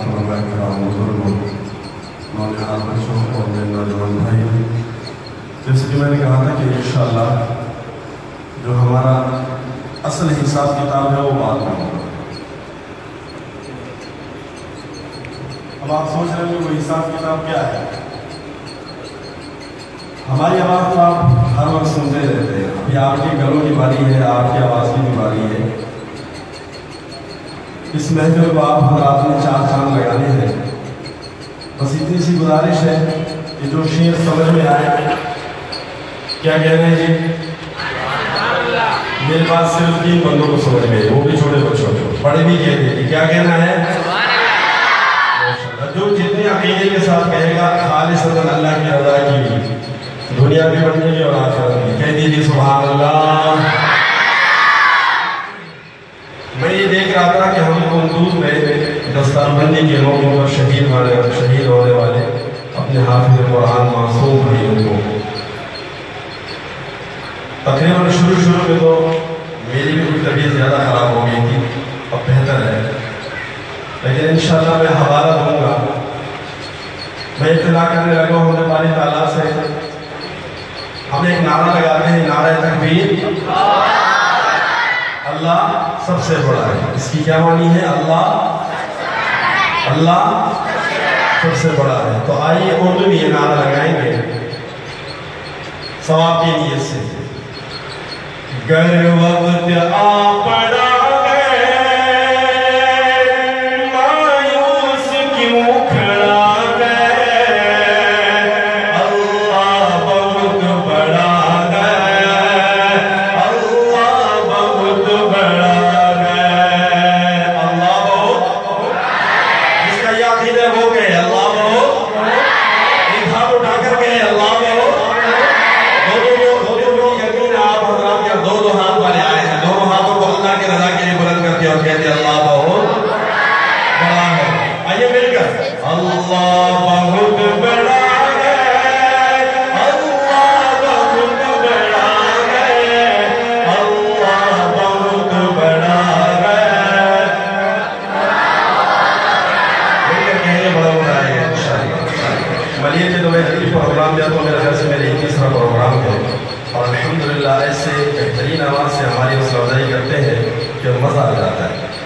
کرام بزرگوں، نونہال بچوں اور میرے نوجوان بھائی، جیسے کہ میں نے کہا تھا کہ انشاءاللہ جو ہمارا اصل حساب کتاب ہے وہ بعد میں ہوگا۔ اب آپ سوچ رہے ہیں وہ حساب کتاب کیا ہے؟ ہماری آواز تو آپ ہر وقت سنتے رہتے ہیں، ابھی آپ کے گلوں کی باری ہے، آپ کی آواز کی بھی باری ہے۔ اس محفل کو آپ حضرات نے چار چاند لگانے ہیں۔ بس اتنی سی گزارش ہے کہ جو شعر سمجھ میں آئے، کیا کہہ رہے ہیں جی؟ میرے پاس صرف 3 بندوں کو سمجھ میں، وہ بھی چھوٹے بچوں کو، بڑے بھی کہتے ہیں کیا کہنا ہے؟ جو جتنے عقیدے کے ساتھ کہے گا خالصتاً اللہ کی رضا کی، دنیا بھی بننے گی اور آخرت بھی، کہہ دیجیے سبحان اللہ۔ میں یہ دیکھ رہا تھا کہ ہم قندوز میں دستار بندی کے موقع پر شہید ہونے والے اپنے حافظ قرآن معصوم بھائیوں کو تقریباً شروع میں تو میری بھی کچھ طبیعت زیادہ خراب ہو گئی تھی، اب بہتر ہے، لیکن انشاءاللہ میں حوالہ دوں گا۔ میں اطلاع کرنے لگا ہوں نے باری تعالیٰ سے، ہم ایک نعرہ لگاتے ہیں، نعرہ تکبیر، اللہ سب سے بڑا ہے۔ اس کی کیا معنی ہے؟ اللہ سب سے بڑا ہے۔ تو آئیے اردو میں یہ نعرہ لگائیں گے ثواب کی نیت سے۔ گر وقت آ پڑا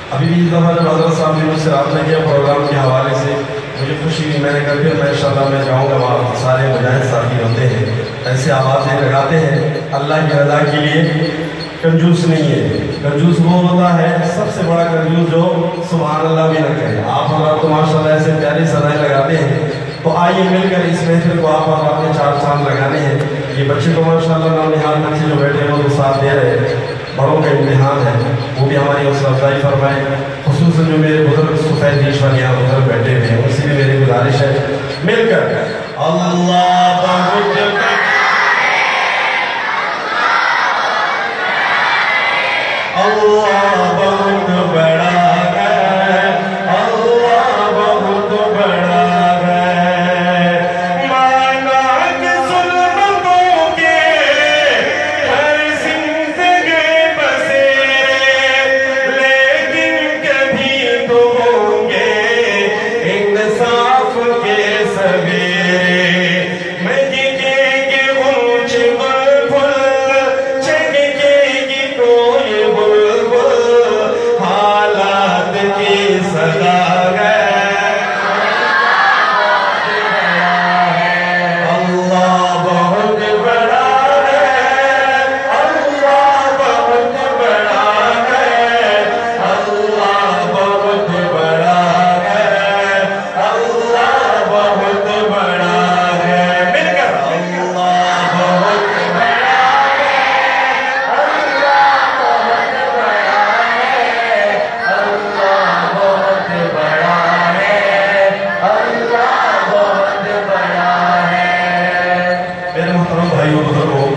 ابھی بھی اس دفعہ جب حضرت صاحب نے مجھ سے رابطہ کیا پروگرام کے حوالے سے، مجھے خوشی ہوئی، میں نے کہا پھر میں انشاءاللہ میں جاؤں گا، وہاں سارے مجاہد ساتھی ہوتے ہیں، ایسے آوازیں لگاتے ہیں، اللہ کی رضا کے لیے کنجوس نہیں ہے۔ کنجوس وہ ہوتا ہے سب سے بڑا کنجوس جو سبحان اللہ بھی نہ کہے۔ آپ حضرات تو ماشاءاللہ ایسے پیاری سزائیں لگاتے ہیں، تو آئیے مل کر اس محفل کو آپ حضرات نے 4 چاند لگانے ہیں۔ یہ بچے تو ماشاءاللہ نونہال بچے جو بیٹھے ہیں وہ تو ساتھ دے رہے ہیں، بڑوں کا امتحان ہے، وہ بھی ہماری حوصلہ افزائی فرمائے، خصوصاً جو میرے بزرگ سفید دیش والے یہاں بزرگ بیٹھے ہوئے ہیں، اسی بھی میری گزارش ہے مل کر اللہ بہت بڑا ہے، اللہ بہت بڑا ہے، اللہ بہت بڑا ہے، مانا کہ ظلمتوں کے ہر زندگی بسیرے، لیکن کبھی تو ہوں گے انصاف کے سویرے، مہکے گی اونچ بلبل، چہکے گی کوئی بلبل، حالات کی صدا ہے، اللہ بہت بڑا ہے، اللہ بہت بڑا ہے، اللہ بہت بڑا ہے، اللہ بہت بڑا ہے، مل کر اللہ بہت بڑا ہے، اللہ بہت بڑا ہے، اللہ بہت بڑا ہے، اللہ بہت بڑا ہے۔ میرے محترم بھائیوں بزرگوں،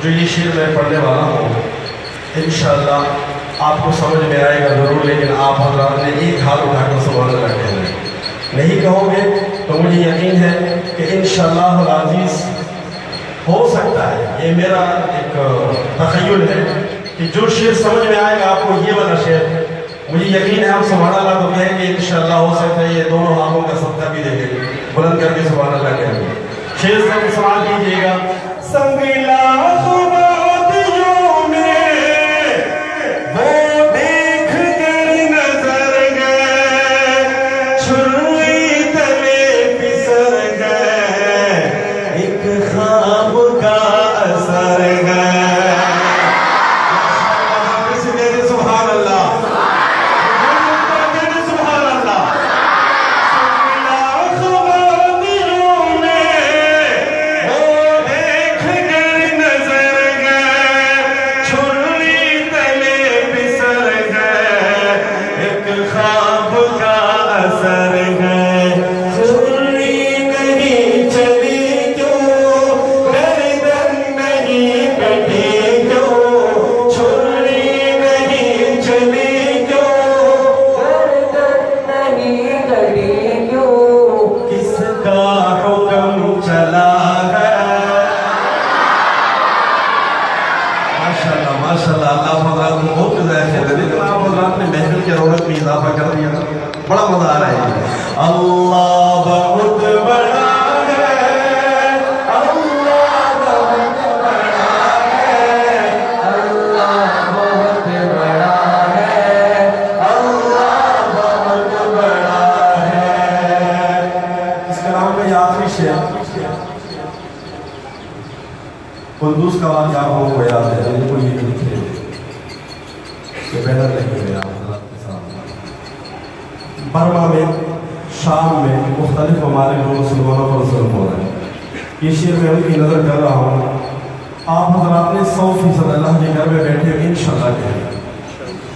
جو یہ شعر میں پڑھنے والا ہوں انشاءاللہ آپ کو سمجھ میں آئے گا ضرور، لیکن آپ حضرات نے ایک ہاتھ اٹھا کر سبحان اللہ کہنا ہے، نہیں کہو گے تو مجھے یقین ہے کہ انشاءاللہ العزیز ہو سکتا ہے، یہ میرا ایک تخیل ہے کہ جو شعر سمجھ میں آئے گا آپ کو یہ والا شعر مجھے یقین ہے آپ سبحان اللہ تو کہیں گے انشاءاللہ ہو سکتا ہے یہ دونوں ہاتھوں کا صدقہ بھی دے گے بلند کر کے سبحان اللہ کہیں گے شیر سے سوال کیجئے گا سنگلا خبادیوں میں وہ دیکھ کر نظر گئے چھری تلے پسر گئے ایک خواب کا اثر گئے سبحان اللہ بڑا مزہ آ رہا ہے اللہ بہت بڑا ہے اللہ بہت بڑا ہے اللہ بہت بڑا ہے اللہ بہت بڑا ہے اس کلام میں یہ آخری شعر قدوس کا واقعہ آپ کو یاد ہے ان کو یہ لکھے کہ بہتر لکھے گئے برما میں شام میں مختلف ممالک میں مسلمانوں پر ظلم ہو رہے ہیں یہ شعر میں ان کی نظر کر رہا ہوں آپ حضرات نے 100% اللہ کے گھر میں بیٹھے انشاءاللہ کہیں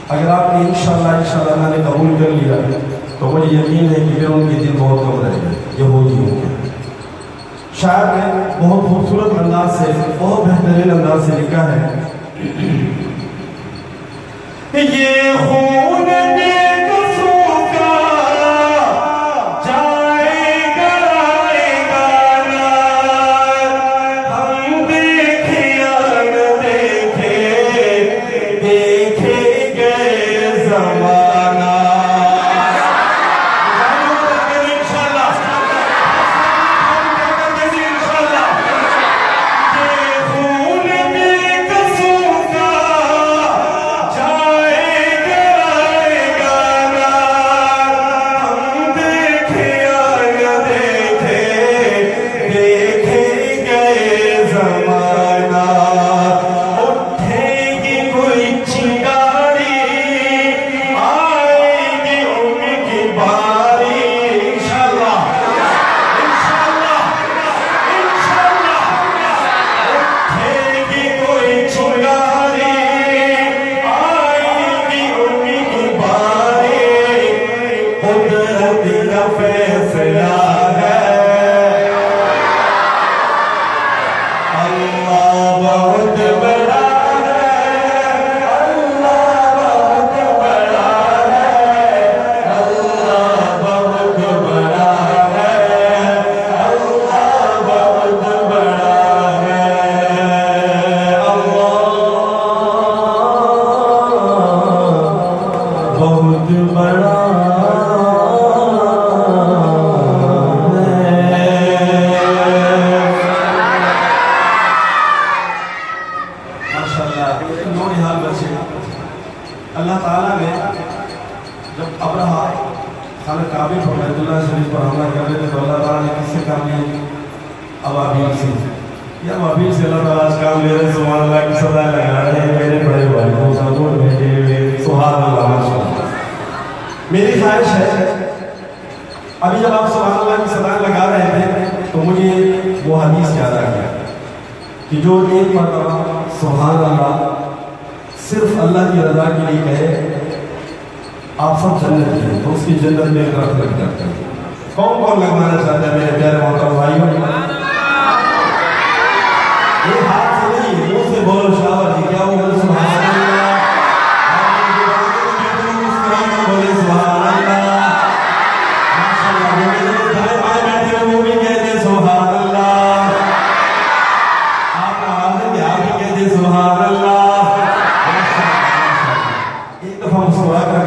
اگر آپ نے انشاءاللہ اللہ نے قبول کر لیا تو مجھے یقین ہے کہ پھر ان کے دل بہت کم رہے گا یہ ہو ہی ہوگا شاعر نے بہت خوبصورت انداز سے بہت بہترین انداز سے لکھا ہے یہ خون اللہ تعالیٰ نے جب ابرہا خانہ کعبہ پر بیت اللہ شریف پر حملہ کر رہے تھے تو اللہ تعالیٰ نے کس سے کام لیا ابابیل سے یا ابابیل سے اللہ تعالیٰ آج کام لے رہے سبحان اللہ کی صدای لگا رہے ہیں میرے بڑے بھائی کو ساتھوں بھیجے ہوئے سبحان اللہ ماشاءاللہ میری خواہش ہے ابھی جب آپ سبحان اللہ کی صدای لگا رہے تھے تو مجھے وہ حدیث یاد آ گیا کہ جو ایک مرتبہ سبحان اللہ صرف اللہ کی رضا کے لیے کہے آپ سب جنت ہیں تو اس کی جنت میں ایک رکھ لگ جاتا ہے کون کون لگوانا چاہتا ہے میرے پیارے محترم بھائیوں یہ ہاتھ سے نہیں منہ سے بولو شاور جی کیا وہ سبحان اللہ بولے سبحان اللہ ماشاءاللہ میرے دائیں بائیں بیٹھے ہوئے وہ بھی کہتے سبحان اللہ آپ کا آواز ہے کہ آپ بھی کہتے سبحان اللہ ایک دفعہ مسکرا کر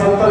70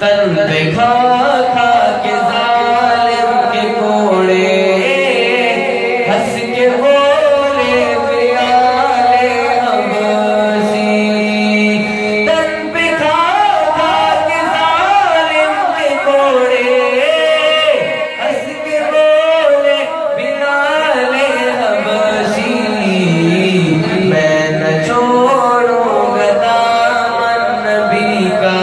تن پہ کھا کھا کے ظالم کے کوڑے ہنس کے بولے بلال حبشی تن پہ کھا کھا کے ظالم کے کوڑے ہنس کے بولے بلال حبشی میں نہ چھوڑوں گا دامن نبی کا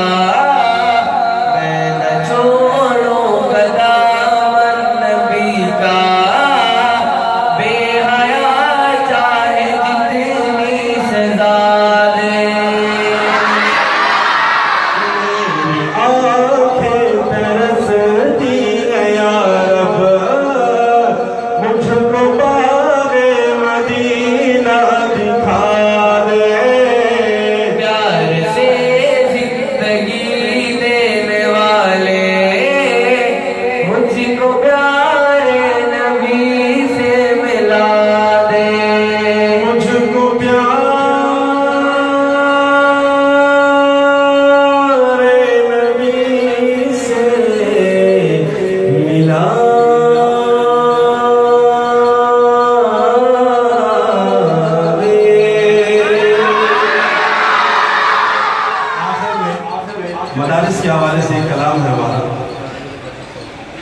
مدارس کے حوالے سے ایک کلام ہے ہمارا.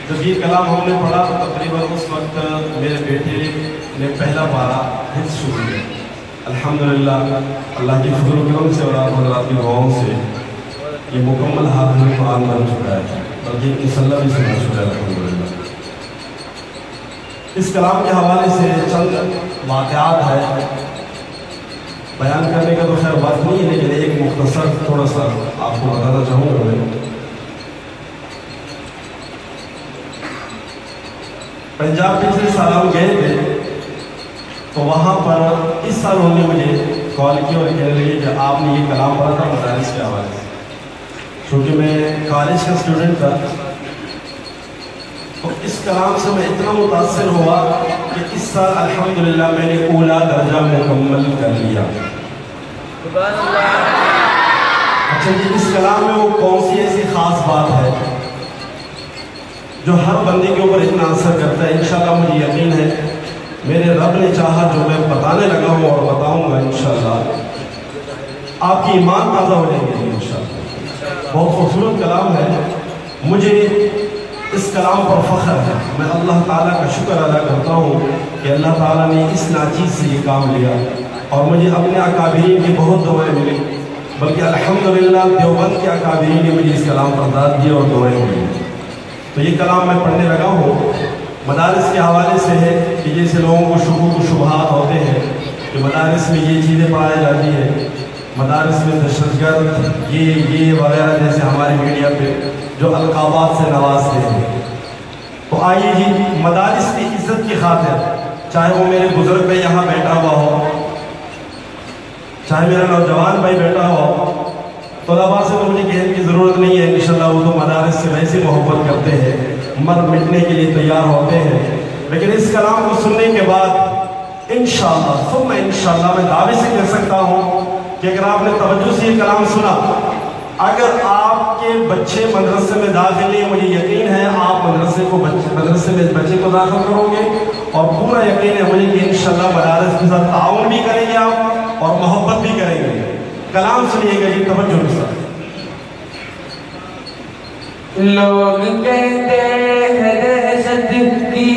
جب یہ کلام ہم نے پڑھا تو تقریباً اس وقت میرے بیٹے نے پہلا پارا حفظ شروع کیا. الحمدللہ اللہ کی فضل و کرم سے اور آپ حضرات کی دعاؤں سے یہ مکمل حافظ قرآن بن چکا ہے، بلکہ انشاءاللہ بھی سنا چکا ہے الحمدللہ. اس کلام کے حوالے سے چند واقعات ہے، بیان کرنے کا تو خیر بات نہیں ہے، لیکن ایک مختصر تھوڑا سا آپ کو بتانا چاہوں گا. میں پنجاب پچھلے سال ہم گئے تھے تو وہاں پر اس سال انہوں نے مجھے کال کی اور کہنے لگے کہ آپ نے یہ کلام پڑھا تھا مدارس کے حوالے سے. چونکہ میں کالج کا اسٹوڈنٹ تھا تو اس کلام سے میں اتنا متاثر ہوا کہ اس سال الحمدللہ میں نے اولا درجہ مکمل کر لیا. اچھا جی، اس کلام میں وہ کون سی ایسی خاص بات ہے جو ہر بندے کے اوپر اتنا اثر کرتا ہے؟ انشاءاللہ مجھے یقین ہے میرے رب نے چاہا جو میں بتانے لگا ہوں اور بتاؤں گا انشاءاللہ آپ کی ایمان تازہ ہو جائیں گے انشاءاللہ. بہت خوبصورت کلام ہے. مجھے اس کلام پر فخر ہے. میں اللہ تعالیٰ کا شکر ادا کرتا ہوں کہ اللہ تعالیٰ نے اس ناچیز سے یہ کام لیا اور مجھے اپنے اکابرین کی بہت دعائیں ملی، بلکہ الحمدللہ دیوبند کے اکابرین نے مجھے اس کلام پر داد دی اور دعائیں ملی. تو یہ کلام میں پڑھنے لگا ہوں مدارس کے حوالے سے ہے کہ جیسے لوگوں کو شکوک و شبہات ہوتے ہیں کہ مدارس میں یہ چیزیں پڑھائی جاتی ہیں، مدارس میں دہشت گرد یہ وغیرہ جیسے ہماری میڈیا پہ جو القابات سے نوازتے ہیں. تو آئیے جی، مدارس کی عزت کی خاطر چاہے وہ میرے بزرگ بھائی یہاں بیٹھا ہوا ہو، چاہے میرا نوجوان بھائی بیٹھا ہو، طلباء سے تو مجھے کہنے کی ضرورت نہیں ہے، انشاءاللہ وہ تو مدارس سے ویسے محبت کرتے ہیں، مر مٹنے کے لیے تیار ہوتے ہیں. لیکن اس کلام کو سننے کے بعد انشاءاللہ میں دعوے سے کہہ سکتا ہوں کہ اگر آپ نے توجہ سے یہ کلام سنا، اگر آپ کے بچے مدرسے میں داخل نہیں، مجھے یقین ہے آپ مدرسے میں بچے کو داخل کرو گے اور پورا یقین ہے مجھے کہ انشاءاللہ مدارس کے ساتھ تعاون بھی کریں گے آپ اور محبت بھی کریں گے. کلام سنیے گا جی توجہ کے ساتھ. لوگ کہتے ہیں دہشت کی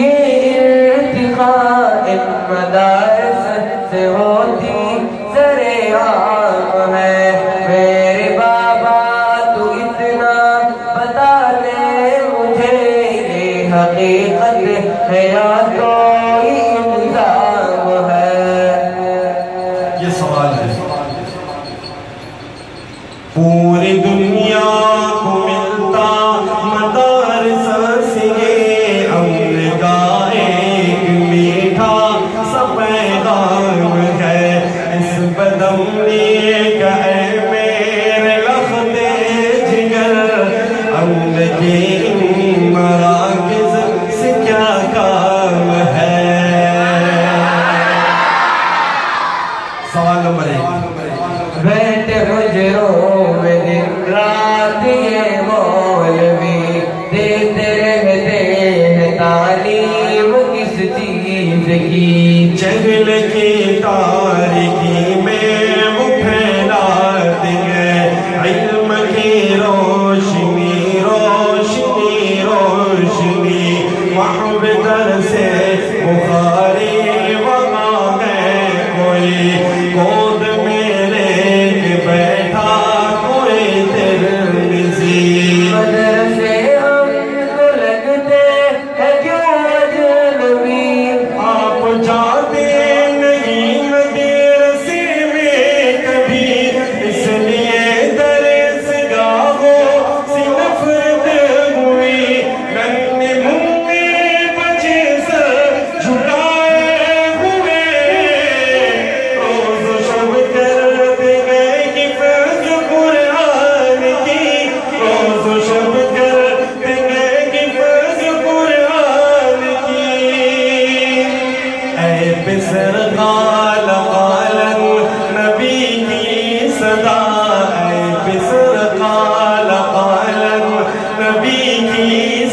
ارتقاء مدارس سے ہوتی سرعام ہے. میرے بابا تو اتنا بتا دے مجھے یہ حقیقت ہے یا کوئی الزام ہے؟ یہ سوال ہے. پوری دنیا کو ملتا مدارس سے امن کا ایک میٹھا سا پیغام ہے. اس بدمنی کا اے میرے لخت جگر امن کی مراکز سے کیا کام ہے؟ سوال نمبر 1. بیٹھ حجروں میں دن رات یہ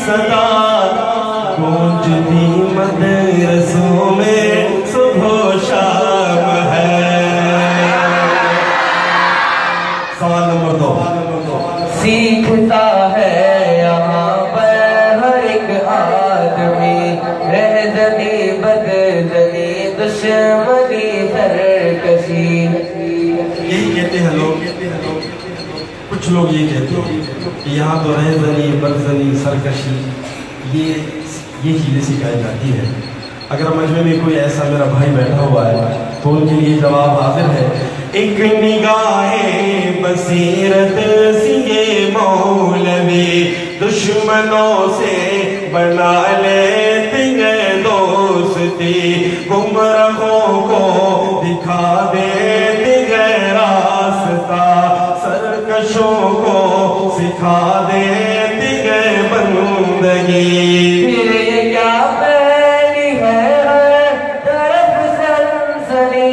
صدا گونجتی مدرسوں میں صبح و شام ہے. سوال نمبر 2. سیکھتا ہے یہاں پر ہر ایک آدمی رہزنی بدزنی دشمنی سرکشی. یہی کہتے ہیں لوگ, کچھ لوگ یہ کہتے ہیں کہ یہاں تو رہزنی بدزنی سرکشی یہ چیزیں سکھائی جاتی ہے. اگر مجمع میں کوئی ایسا میرا بھائی بیٹھا ہوا ہے تو ان کے لیے جواب حاضر ہے. ایک نگاہ بصیرت سی یہ مولوی دشمنوں سے بنا لیتے ہیں دوستی, گمراہوں کو دکھا دیتے ہیں راستہ, سرکشوں کو سکھا دیتے ہیں بندگی. پھر یہ کیا پہلی ہے ہر طرف سنسنی,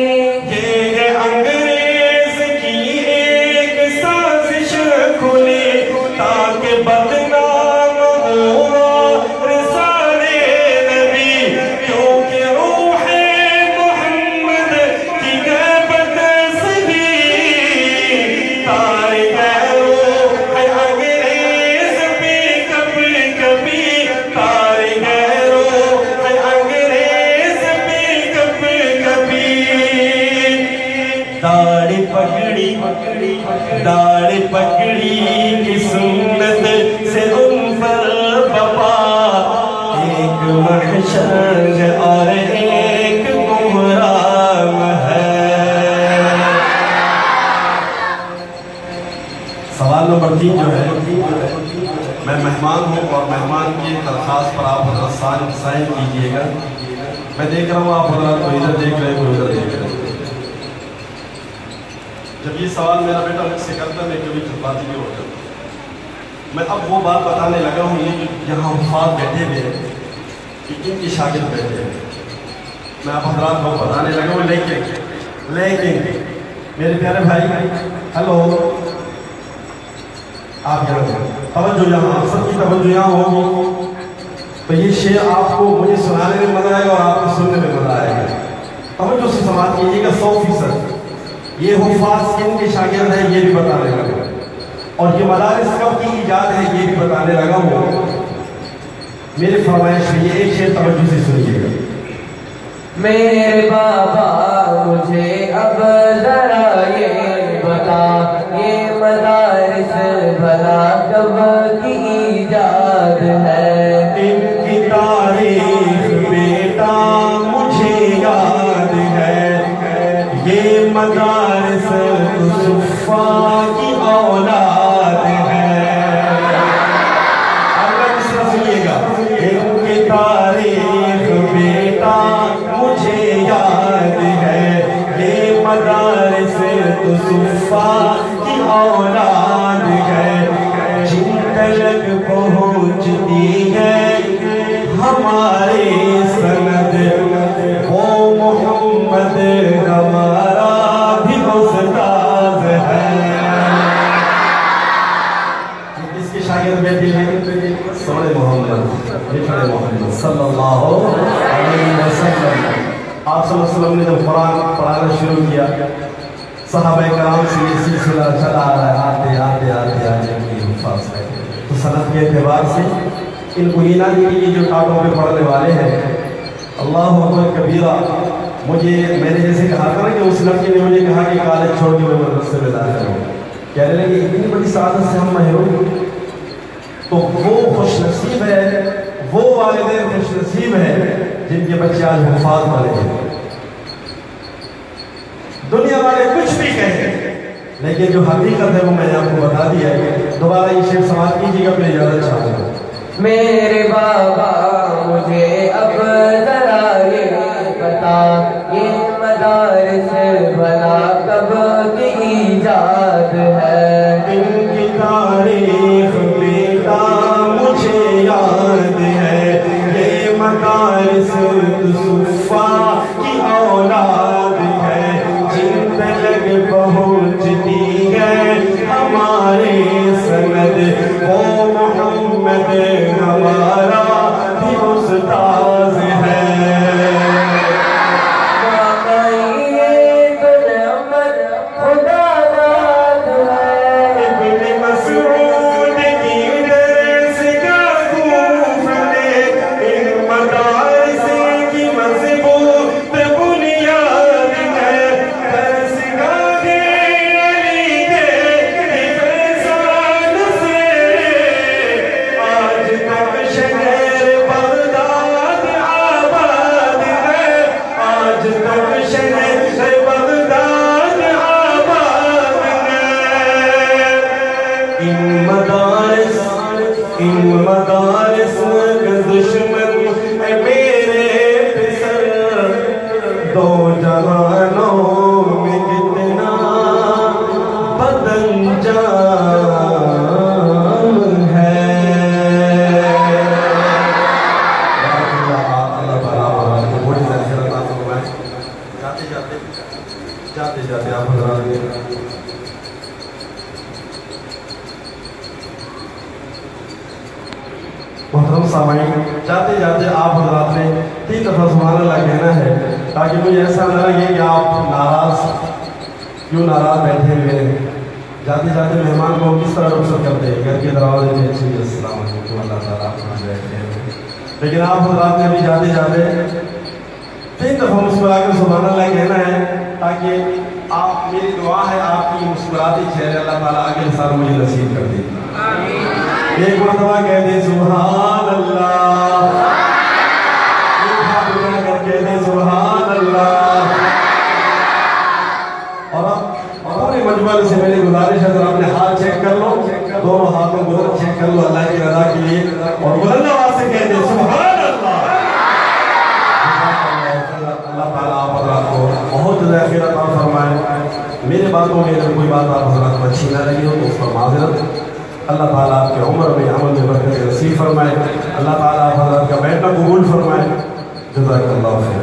یہ انگریز کی ایک سازش کھلی تاکہ بدنام ہو رسالے نبی, کیونکہ روح محمد کی غیبت سے بھی تاریخ روح انگریز بھی کبھی کبھی, تاریخ روح انگریز بھی کبھی کبھی. داڑھی پکڑی کی سنت سے ان پر بپا, ایک محشر اور ایک محرام ہے. سوال نمبر 3 جو ہے, میں مہمان ہوں اور مہمان کی درخواست پر آپ حضرت سائن کیجئے گا. میں دیکھ رہا ہوں آپ حضرات کو ادھر دیکھ رہے ہیں, کو ادھر دیکھ رہے ہیں. جب یہ سوال میرا بیٹا مجھ سے کرتا میں کبھی جذباتی نہیں ہو جاتا. میں اب وہ بات بتانے لگا ہوں, یہ یہاں حفاظ بیٹھے ہوئے ہیں کہ ان کے شاگرد بیٹھے ہیں, میں آپ حضرات کو بتانے لگا ہوں. لیکن میرے پیارے بھائی, ہیلو, آپ یہاں توجہ, یہاں سب کی توجہ یہاں ہوگی تو یہ شعر آپ کو مجھے سنانے میں مزہ آئے گا اور آپ کو سننے میں مزہ آئے گا. توجہ سے سماعت کیجیے گا 100%. یہ حفاظ کن کے شاگرد ہیں یہ بھی بتانے لگا, اور یہ مدارس کب کی ایجاد ہے یہ بھی بتانے لگا ہوں. میرے فرمائش میں یہ ایک شعر توجہ سے سنیے گا. میرے بابا مجھے اب ذرا یہ بتا, یہ مدارس بھلا کب کی ایجاد ہے. ان کی تاریخ بیٹا مجھے یاد ہے, یہ مدارس صفا کی اولاد ہے. اگر اس طرح سنیے گا, ان کی تاریخ بیٹا مجھے یاد ہے, یہ مدارس صفا کی اولاد ہے. جن تلک پہنچتی ہے ہماری سند, وہ محمد ہمارا بھی استاد ہے. اس کے شاگرد بیٹھے ہیں سونے محمد صلی اللہ علیہ وسلم. آپ صلی اللہ علیہ وسلم نے جب قرآن پڑھانا شروع کیا, صحابہ کرام سے یہ سلسلہ چلا آ رہا ہے, آتے حفاظ ہے. تو سند کے اعتبار سے ان کو یہ نہ دیکھیں کہ جو ٹاٹوں پہ پڑھنے والے ہیں. اللہ اکبر کبیرہ. میں نے جیسے کہا تھا نا کہ اس لڑکی نے مجھے کہا کہ کالج چھوڑ کے میں مدرسے میں داخل ہوں, کہنے لگے اتنی بڑی سعادت سے ہم محروم. تو وہ خوش نصیب ہے, وہ والدین خوش نصیب ہے جن کے بچے آج حفاظ بنے ہیں. دنیا والے کچھ بھی کہیں لیکن جو حقیقت ہے وہ میں نے آپ کو بتا دیا ہے. دوبارہ یہ شعر سماعت کیجیے گا, اپنے اجازت چاہتا ہوں. میرے بابا مجھے اب ذرا یہ بتا, یہ مدارس بھلا کب کی ایجاد ہے. ان کی تاریخ بیٹا مجھے یاد ہے, یہ مدارس صفا کی اولاد ہے. جن تلک پہنچتی ہے ہمارے سند, وہ محمد ہمارا ان مدارس کا دشمن ہے میرے پسر دو جہانوں میں کتنا بدن جان ہے جاتے جاتے آپ حضرات نے محترم سامعین جاتے جاتے آپ حضرات نے 3 دفعہ سبحان اللہ کہنا ہے تاکہ مجھے ایسا نہ لگے کہ آپ ناراض بیٹھے ہوئے ہیں جاتے جاتے مہمان کو کس طرح رخصت کرتے ہیں گھر کے دروازے میں اچھی السلام علیکم اللہ تعالیٰ آپ بیٹھے ہیں لیکن آپ حضرات نے بھی جاتے جاتے 3 دفعہ مسکرا کر سبحان اللہ کہنا ہے تاکہ آپ میری دعا ہے آپ کی مسکراتی چہرے اللہ تعالیٰ اگلے سال مجھے نصیب کر دے ایک مرتبہ کہہ دیں سبحان اللہ ایک ہاتھ اٹھا کر کہہ دیں سبحان اللہ اور اب پورے مجمع سے میری گزارش ہے اگر اپنے ہاتھ چیک کر لو دونوں ہاتھوں کو چیک کر لو اللہ کی رضا کے لیے اور بلند آواز سے کہہ دیں سبحان اللہ اللہ تعالیٰ آپ حضرات کو بہت زیادہ خیر عطا فرمائے میرے باتوں میں اگر کوئی بات آپ حضرات کو اچھی نہ لگی ہو تو اس پر معذرت اللہ تعالیٰ آپ کے عمر میں عمل میں برکت نصیب فرمائے اللہ تعالیٰ آپ حضرات کا بیٹھنا قبول فرمائے جزاک اللہ خیر